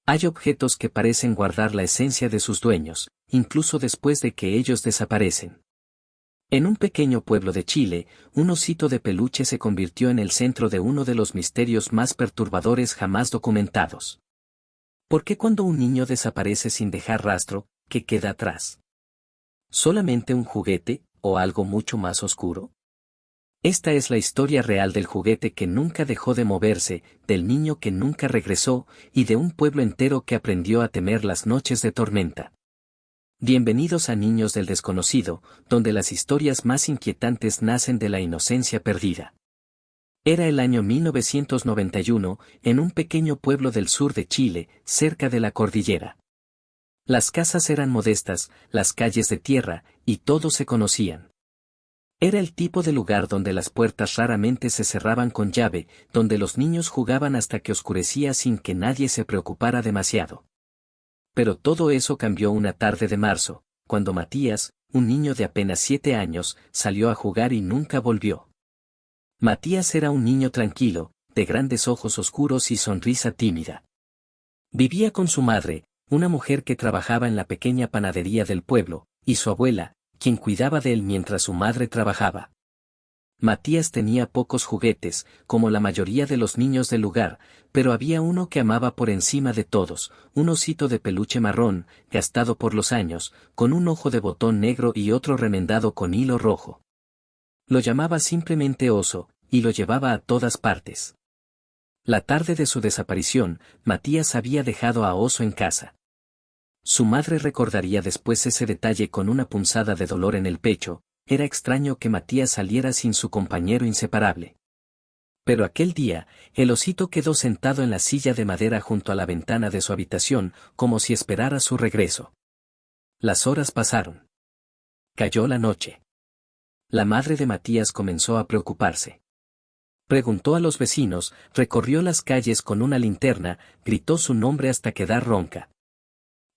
Hay objetos que parecen guardar la esencia de sus dueños, incluso después de que ellos desaparecen. En un pequeño pueblo de Chile, un osito de peluche se convirtió en el centro de uno de los misterios más perturbadores jamás documentados. ¿Por qué cuando un niño desaparece sin dejar rastro, qué queda atrás? ¿Solamente un juguete, o algo mucho más oscuro? Esta es la historia real del juguete que nunca dejó de moverse, del niño que nunca regresó, y de un pueblo entero que aprendió a temer las noches de tormenta. Bienvenidos a Niños del Desconocido, donde las historias más inquietantes nacen de la inocencia perdida. Era el año 1991, en un pequeño pueblo del sur de Chile, cerca de la cordillera. Las casas eran modestas, las calles de tierra, y todos se conocían. Era el tipo de lugar donde las puertas raramente se cerraban con llave, donde los niños jugaban hasta que oscurecía sin que nadie se preocupara demasiado. Pero todo eso cambió una tarde de marzo, cuando Matías, un niño de apenas 7 años, salió a jugar y nunca volvió. Matías era un niño tranquilo, de grandes ojos oscuros y sonrisa tímida. Vivía con su madre, una mujer que trabajaba en la pequeña panadería del pueblo, y su abuela, quien cuidaba de él mientras su madre trabajaba. Matías tenía pocos juguetes, como la mayoría de los niños del lugar, pero había uno que amaba por encima de todos, un osito de peluche marrón, gastado por los años, con un ojo de botón negro y otro remendado con hilo rojo. Lo llamaba simplemente Oso, y lo llevaba a todas partes. La tarde de su desaparición, Matías había dejado a Oso en casa. Su madre recordaría después ese detalle con una punzada de dolor en el pecho. Era extraño que Matías saliera sin su compañero inseparable. Pero aquel día, el osito quedó sentado en la silla de madera junto a la ventana de su habitación, como si esperara su regreso. Las horas pasaron. Cayó la noche. La madre de Matías comenzó a preocuparse. Preguntó a los vecinos, recorrió las calles con una linterna, gritó su nombre hasta quedar ronca.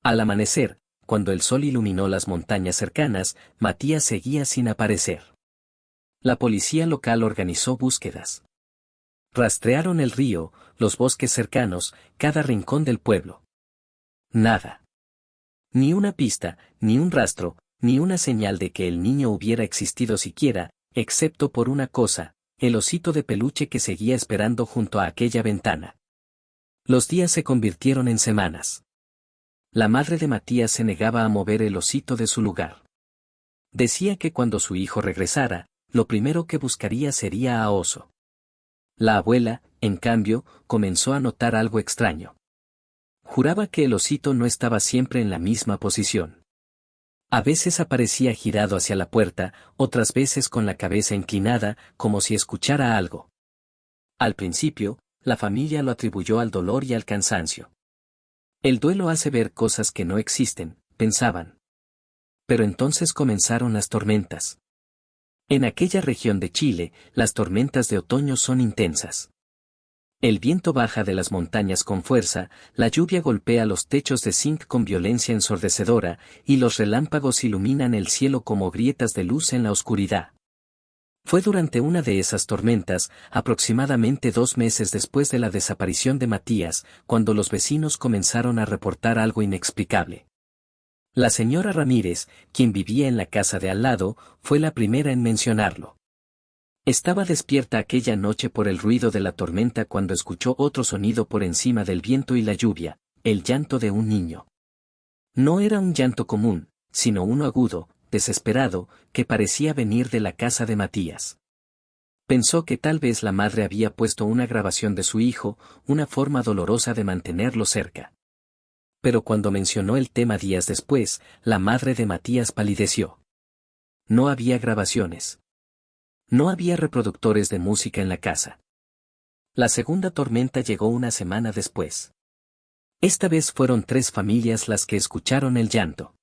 Al amanecer, cuando el sol iluminó las montañas cercanas, Matías seguía sin aparecer. La policía local organizó búsquedas. Rastrearon el río, los bosques cercanos, cada rincón del pueblo. Nada. Ni una pista, ni un rastro, ni una señal de que el niño hubiera existido siquiera, excepto por una cosa, el osito de peluche que seguía esperando junto a aquella ventana. Los días se convirtieron en semanas. La madre de Matías se negaba a mover el osito de su lugar. Decía que cuando su hijo regresara, lo primero que buscaría sería a Oso. La abuela, en cambio, comenzó a notar algo extraño. Juraba que el osito no estaba siempre en la misma posición. A veces aparecía girado hacia la puerta, otras veces con la cabeza inclinada, como si escuchara algo. Al principio, la familia lo atribuyó al dolor y al cansancio. El duelo hace ver cosas que no existen, pensaban. Pero entonces comenzaron las tormentas. En aquella región de Chile, las tormentas de otoño son intensas. El viento baja de las montañas con fuerza, la lluvia golpea los techos de zinc con violencia ensordecedora, y los relámpagos iluminan el cielo como grietas de luz en la oscuridad. Fue durante una de esas tormentas, aproximadamente 2 meses después de la desaparición de Matías, cuando los vecinos comenzaron a reportar algo inexplicable. La señora Ramírez, quien vivía en la casa de al lado, fue la primera en mencionarlo. Estaba despierta aquella noche por el ruido de la tormenta cuando escuchó otro sonido por encima del viento y la lluvia, el llanto de un niño. No era un llanto común, sino uno agudo, desesperado, que parecía venir de la casa de Matías. Pensó que tal vez la madre había puesto una grabación de su hijo, una forma dolorosa de mantenerlo cerca. Pero cuando mencionó el tema días después, la madre de Matías palideció. No había grabaciones. No había reproductores de música en la casa. La segunda tormenta llegó una semana después. Esta vez fueron 3 familias las que escucharon el llanto.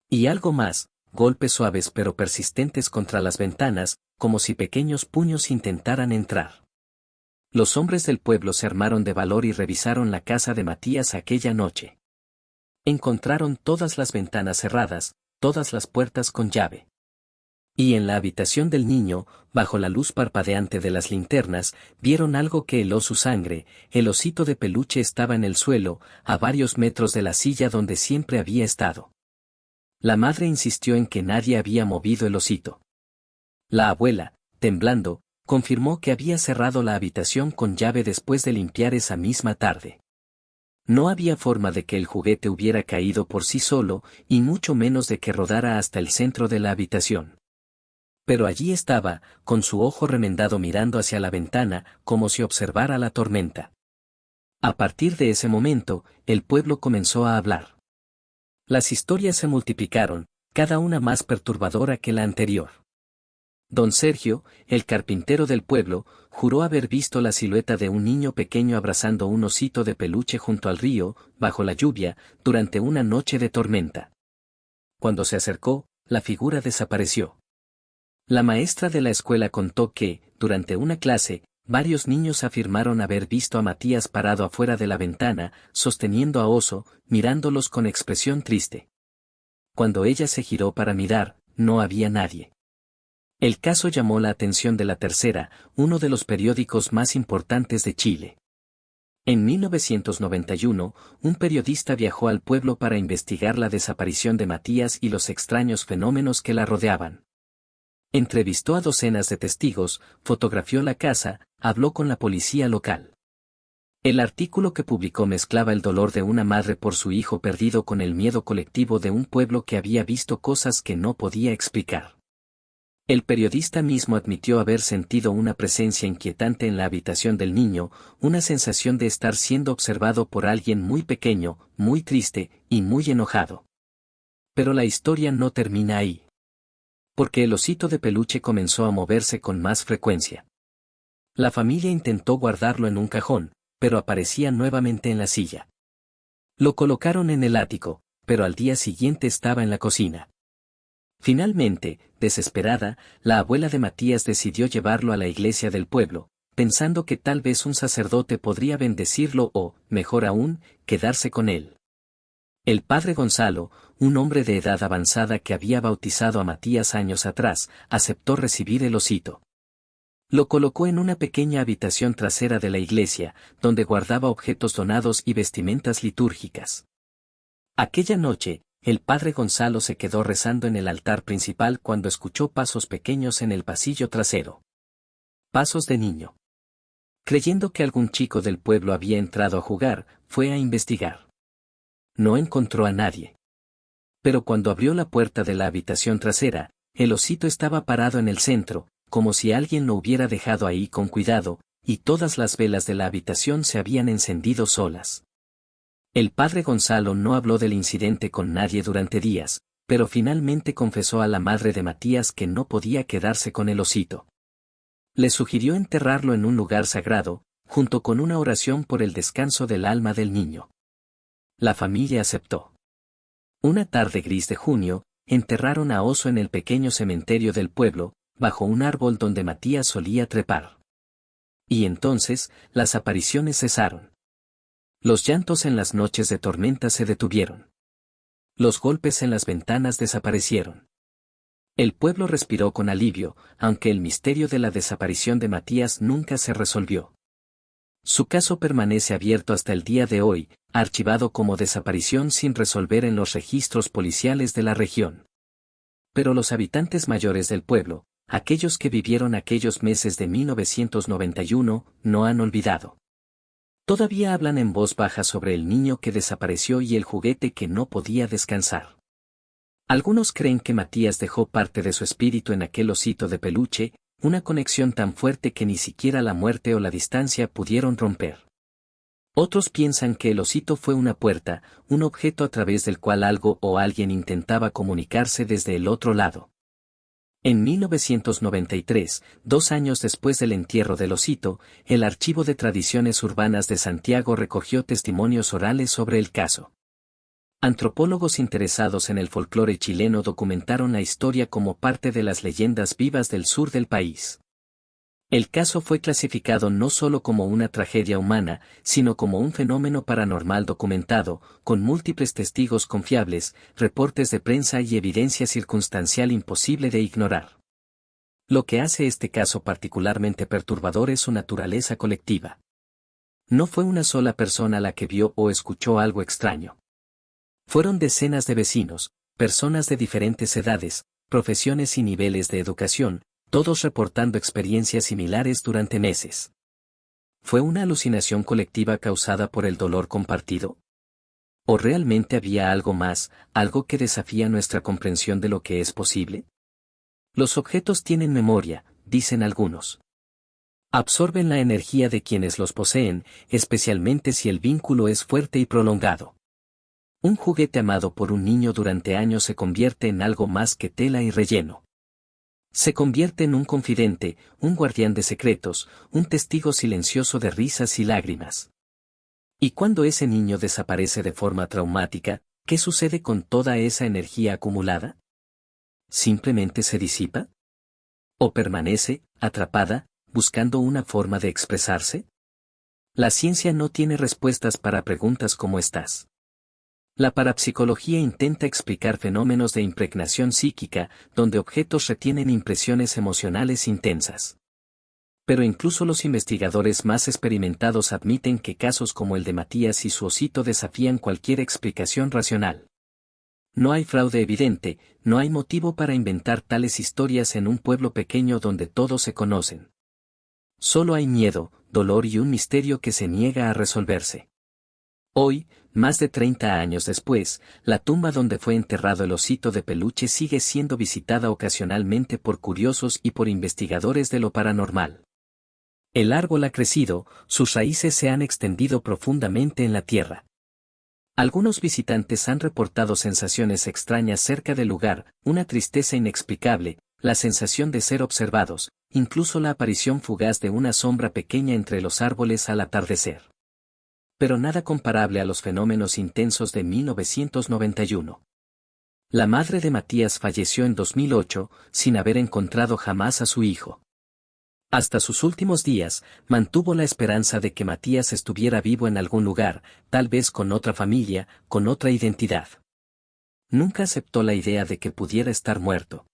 Y algo más, golpes suaves pero persistentes contra las ventanas, como si pequeños puños intentaran entrar. Los hombres del pueblo se armaron de valor y revisaron la casa de Matías aquella noche. Encontraron todas las ventanas cerradas, todas las puertas con llave. Y en la habitación del niño, bajo la luz parpadeante de las linternas, vieron algo que heló su sangre. El osito de peluche estaba en el suelo, a varios metros de la silla donde siempre había estado. La madre insistió en que nadie había movido el osito. La abuela, temblando, confirmó que había cerrado la habitación con llave después de limpiar esa misma tarde. No había forma de que el juguete hubiera caído por sí solo, y mucho menos de que rodara hasta el centro de la habitación. Pero allí estaba, con su ojo remendado mirando hacia la ventana, como si observara la tormenta. A partir de ese momento, el pueblo comenzó a hablar. Las historias se multiplicaron, cada una más perturbadora que la anterior. Don Sergio, el carpintero del pueblo, juró haber visto la silueta de un niño pequeño abrazando un osito de peluche junto al río, bajo la lluvia, durante una noche de tormenta. Cuando se acercó, la figura desapareció. La maestra de la escuela contó que, durante una clase, varios niños afirmaron haber visto a Matías parado afuera de la ventana, sosteniendo a Oso, mirándolos con expresión triste. Cuando ella se giró para mirar, no había nadie. El caso llamó la atención de La Tercera, uno de los periódicos más importantes de Chile. En 1991, un periodista viajó al pueblo para investigar la desaparición de Matías y los extraños fenómenos que la rodeaban. Entrevistó a docenas de testigos, fotografió la casa, habló con la policía local. El artículo que publicó mezclaba el dolor de una madre por su hijo perdido con el miedo colectivo de un pueblo que había visto cosas que no podía explicar. El periodista mismo admitió haber sentido una presencia inquietante en la habitación del niño, una sensación de estar siendo observado por alguien muy pequeño, muy triste y muy enojado. Pero la historia no termina ahí. Porque el osito de peluche comenzó a moverse con más frecuencia. La familia intentó guardarlo en un cajón, pero aparecía nuevamente en la silla. Lo colocaron en el ático, pero al día siguiente estaba en la cocina. Finalmente, desesperada, la abuela de Matías decidió llevarlo a la iglesia del pueblo, pensando que tal vez un sacerdote podría bendecirlo o, mejor aún, quedarse con él. El padre Gonzalo, un hombre de edad avanzada que había bautizado a Matías años atrás, aceptó recibir el osito. Lo colocó en una pequeña habitación trasera de la iglesia, donde guardaba objetos donados y vestimentas litúrgicas. Aquella noche, el padre Gonzalo se quedó rezando en el altar principal cuando escuchó pasos pequeños en el pasillo trasero. Pasos de niño. Creyendo que algún chico del pueblo había entrado a jugar, fue a investigar. No encontró a nadie. Pero cuando abrió la puerta de la habitación trasera, el osito estaba parado en el centro, como si alguien lo hubiera dejado ahí con cuidado, y todas las velas de la habitación se habían encendido solas. El padre Gonzalo no habló del incidente con nadie durante días, pero finalmente confesó a la madre de Matías que no podía quedarse con el osito. Le sugirió enterrarlo en un lugar sagrado, junto con una oración por el descanso del alma del niño. La familia aceptó. Una tarde gris de junio, enterraron a Oso en el pequeño cementerio del pueblo, bajo un árbol donde Matías solía trepar. Y entonces, las apariciones cesaron. Los llantos en las noches de tormenta se detuvieron. Los golpes en las ventanas desaparecieron. El pueblo respiró con alivio, aunque el misterio de la desaparición de Matías nunca se resolvió. Su caso permanece abierto hasta el día de hoy, archivado como desaparición sin resolver en los registros policiales de la región. Pero los habitantes mayores del pueblo, aquellos que vivieron aquellos meses de 1991, no han olvidado. Todavía hablan en voz baja sobre el niño que desapareció y el juguete que no podía descansar. Algunos creen que Matías dejó parte de su espíritu en aquel osito de peluche, una conexión tan fuerte que ni siquiera la muerte o la distancia pudieron romper. Otros piensan que el osito fue una puerta, un objeto a través del cual algo o alguien intentaba comunicarse desde el otro lado. En 1993, 2 años después del entierro del osito, el Archivo de Tradiciones Urbanas de Santiago recogió testimonios orales sobre el caso. Antropólogos interesados en el folclore chileno documentaron la historia como parte de las leyendas vivas del sur del país. El caso fue clasificado no solo como una tragedia humana, sino como un fenómeno paranormal documentado, con múltiples testigos confiables, reportes de prensa y evidencia circunstancial imposible de ignorar. Lo que hace este caso particularmente perturbador es su naturaleza colectiva. No fue una sola persona la que vio o escuchó algo extraño. Fueron decenas de vecinos, personas de diferentes edades, profesiones y niveles de educación, todos reportando experiencias similares durante meses. ¿Fue una alucinación colectiva causada por el dolor compartido? ¿O realmente había algo más, algo que desafía nuestra comprensión de lo que es posible? Los objetos tienen memoria, dicen algunos. Absorben la energía de quienes los poseen, especialmente si el vínculo es fuerte y prolongado. Un juguete amado por un niño durante años se convierte en algo más que tela y relleno. Se convierte en un confidente, un guardián de secretos, un testigo silencioso de risas y lágrimas. Y cuando ese niño desaparece de forma traumática, ¿qué sucede con toda esa energía acumulada? ¿Simplemente se disipa? ¿O permanece, atrapada, buscando una forma de expresarse? La ciencia no tiene respuestas para preguntas como estas. La parapsicología intenta explicar fenómenos de impregnación psíquica, donde objetos retienen impresiones emocionales intensas. Pero incluso los investigadores más experimentados admiten que casos como el de Matías y su osito desafían cualquier explicación racional. No hay fraude evidente, no hay motivo para inventar tales historias en un pueblo pequeño donde todos se conocen. Solo hay miedo, dolor y un misterio que se niega a resolverse. Hoy, más de 30 años después, la tumba donde fue enterrado el osito de peluche sigue siendo visitada ocasionalmente por curiosos y por investigadores de lo paranormal. El árbol ha crecido, sus raíces se han extendido profundamente en la tierra. Algunos visitantes han reportado sensaciones extrañas cerca del lugar, una tristeza inexplicable, la sensación de ser observados, incluso la aparición fugaz de una sombra pequeña entre los árboles al atardecer. Pero nada comparable a los fenómenos intensos de 1991. La madre de Matías falleció en 2008, sin haber encontrado jamás a su hijo. Hasta sus últimos días, mantuvo la esperanza de que Matías estuviera vivo en algún lugar, tal vez con otra familia, con otra identidad. Nunca aceptó la idea de que pudiera estar muerto.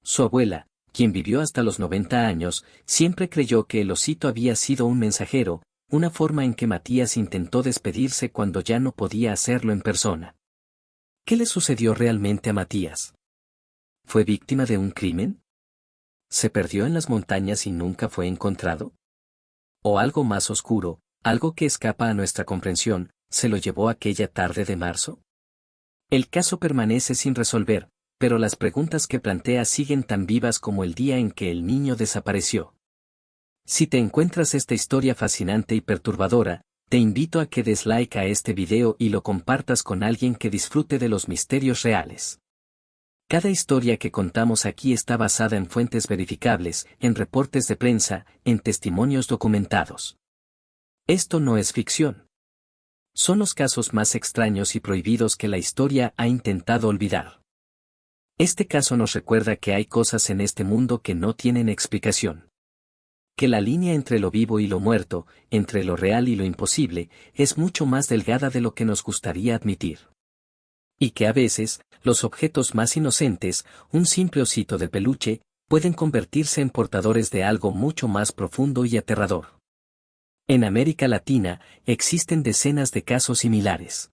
Su abuela, quien vivió hasta los 90 años, siempre creyó que el osito había sido un mensajero, una forma en que Matías intentó despedirse cuando ya no podía hacerlo en persona. ¿Qué le sucedió realmente a Matías? ¿Fue víctima de un crimen? ¿Se perdió en las montañas y nunca fue encontrado? ¿O algo más oscuro, algo que escapa a nuestra comprensión, se lo llevó aquella tarde de marzo? El caso permanece sin resolver, pero las preguntas que plantea siguen tan vivas como el día en que el niño desapareció. Si te encuentras esta historia fascinante y perturbadora, te invito a que des like a este video y lo compartas con alguien que disfrute de los misterios reales. Cada historia que contamos aquí está basada en fuentes verificables, en reportes de prensa, en testimonios documentados. Esto no es ficción. Son los casos más extraños y prohibidos que la historia ha intentado olvidar. Este caso nos recuerda que hay cosas en este mundo que no tienen explicación. Que la línea entre lo vivo y lo muerto, entre lo real y lo imposible, es mucho más delgada de lo que nos gustaría admitir. Y que a veces, los objetos más inocentes, un simple osito de peluche, pueden convertirse en portadores de algo mucho más profundo y aterrador. En América Latina, existen decenas de casos similares.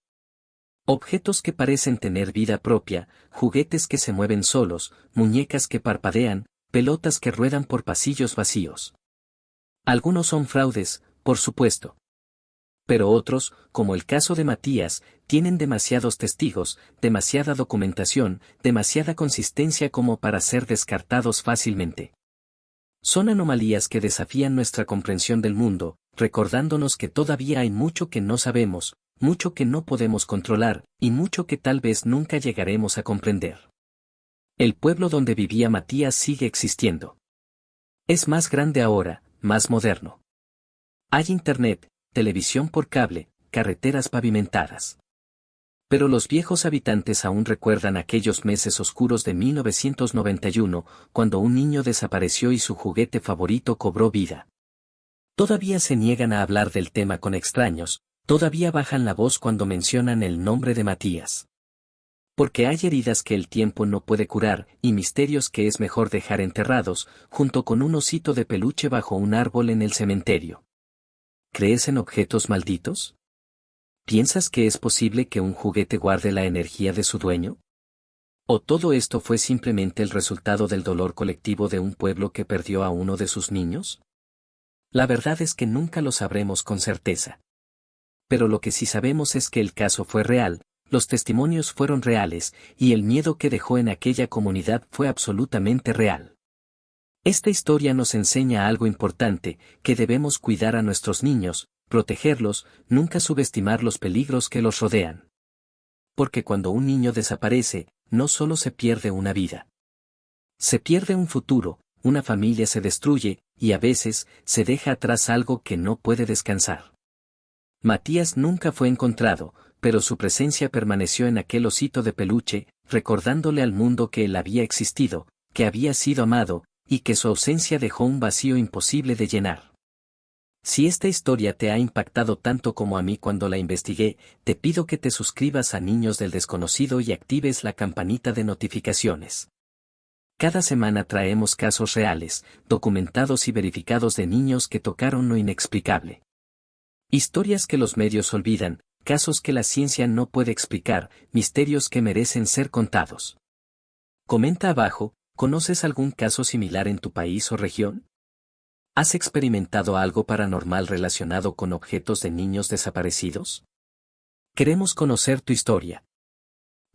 Objetos que parecen tener vida propia, juguetes que se mueven solos, muñecas que parpadean, pelotas que ruedan por pasillos vacíos. Algunos son fraudes, por supuesto. Pero otros, como el caso de Matías, tienen demasiados testigos, demasiada documentación, demasiada consistencia como para ser descartados fácilmente. Son anomalías que desafían nuestra comprensión del mundo, recordándonos que todavía hay mucho que no sabemos, mucho que no podemos controlar, y mucho que tal vez nunca llegaremos a comprender. El pueblo donde vivía Matías sigue existiendo. Es más grande ahora, más moderno. Hay internet, televisión por cable, carreteras pavimentadas. Pero los viejos habitantes aún recuerdan aquellos meses oscuros de 1991, cuando un niño desapareció y su juguete favorito cobró vida. Todavía se niegan a hablar del tema con extraños, todavía bajan la voz cuando mencionan el nombre de Matías. Porque hay heridas que el tiempo no puede curar, y misterios que es mejor dejar enterrados, junto con un osito de peluche bajo un árbol en el cementerio. ¿Crees en objetos malditos? ¿Piensas que es posible que un juguete guarde la energía de su dueño? ¿O todo esto fue simplemente el resultado del dolor colectivo de un pueblo que perdió a uno de sus niños? La verdad es que nunca lo sabremos con certeza. Pero lo que sí sabemos es que el caso fue real, los testimonios fueron reales, y el miedo que dejó en aquella comunidad fue absolutamente real. Esta historia nos enseña algo importante, que debemos cuidar a nuestros niños, protegerlos, nunca subestimar los peligros que los rodean. Porque cuando un niño desaparece, no solo se pierde una vida. Se pierde un futuro, una familia se destruye, y a veces, se deja atrás algo que no puede descansar. Matías nunca fue encontrado, pero su presencia permaneció en aquel osito de peluche, recordándole al mundo que él había existido, que había sido amado, y que su ausencia dejó un vacío imposible de llenar. Si esta historia te ha impactado tanto como a mí cuando la investigué, te pido que te suscribas a Niños del Desconocido y actives la campanita de notificaciones. Cada semana traemos casos reales, documentados y verificados de niños que tocaron lo inexplicable. Historias que los medios olvidan, casos que la ciencia no puede explicar, misterios que merecen ser contados. Comenta abajo, ¿conoces algún caso similar en tu país o región? ¿Has experimentado algo paranormal relacionado con objetos de niños desaparecidos? Queremos conocer tu historia.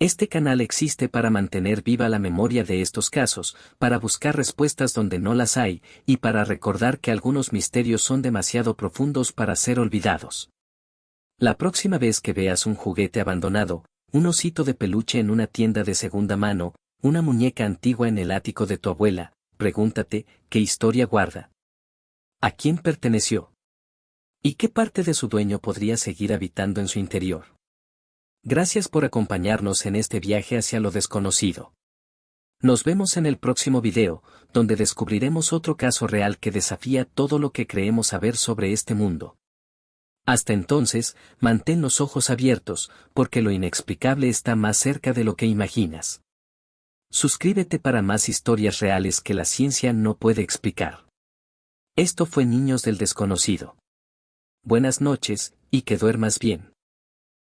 Este canal existe para mantener viva la memoria de estos casos, para buscar respuestas donde no las hay, y para recordar que algunos misterios son demasiado profundos para ser olvidados. La próxima vez que veas un juguete abandonado, un osito de peluche en una tienda de segunda mano, una muñeca antigua en el ático de tu abuela, pregúntate, ¿qué historia guarda? ¿A quién perteneció? ¿Y qué parte de su dueño podría seguir habitando en su interior? Gracias por acompañarnos en este viaje hacia lo desconocido. Nos vemos en el próximo video, donde descubriremos otro caso real que desafía todo lo que creemos saber sobre este mundo. Hasta entonces, mantén los ojos abiertos, porque lo inexplicable está más cerca de lo que imaginas. Suscríbete para más historias reales que la ciencia no puede explicar. Esto fue Niños del Desconocido. Buenas noches, y que duermas bien.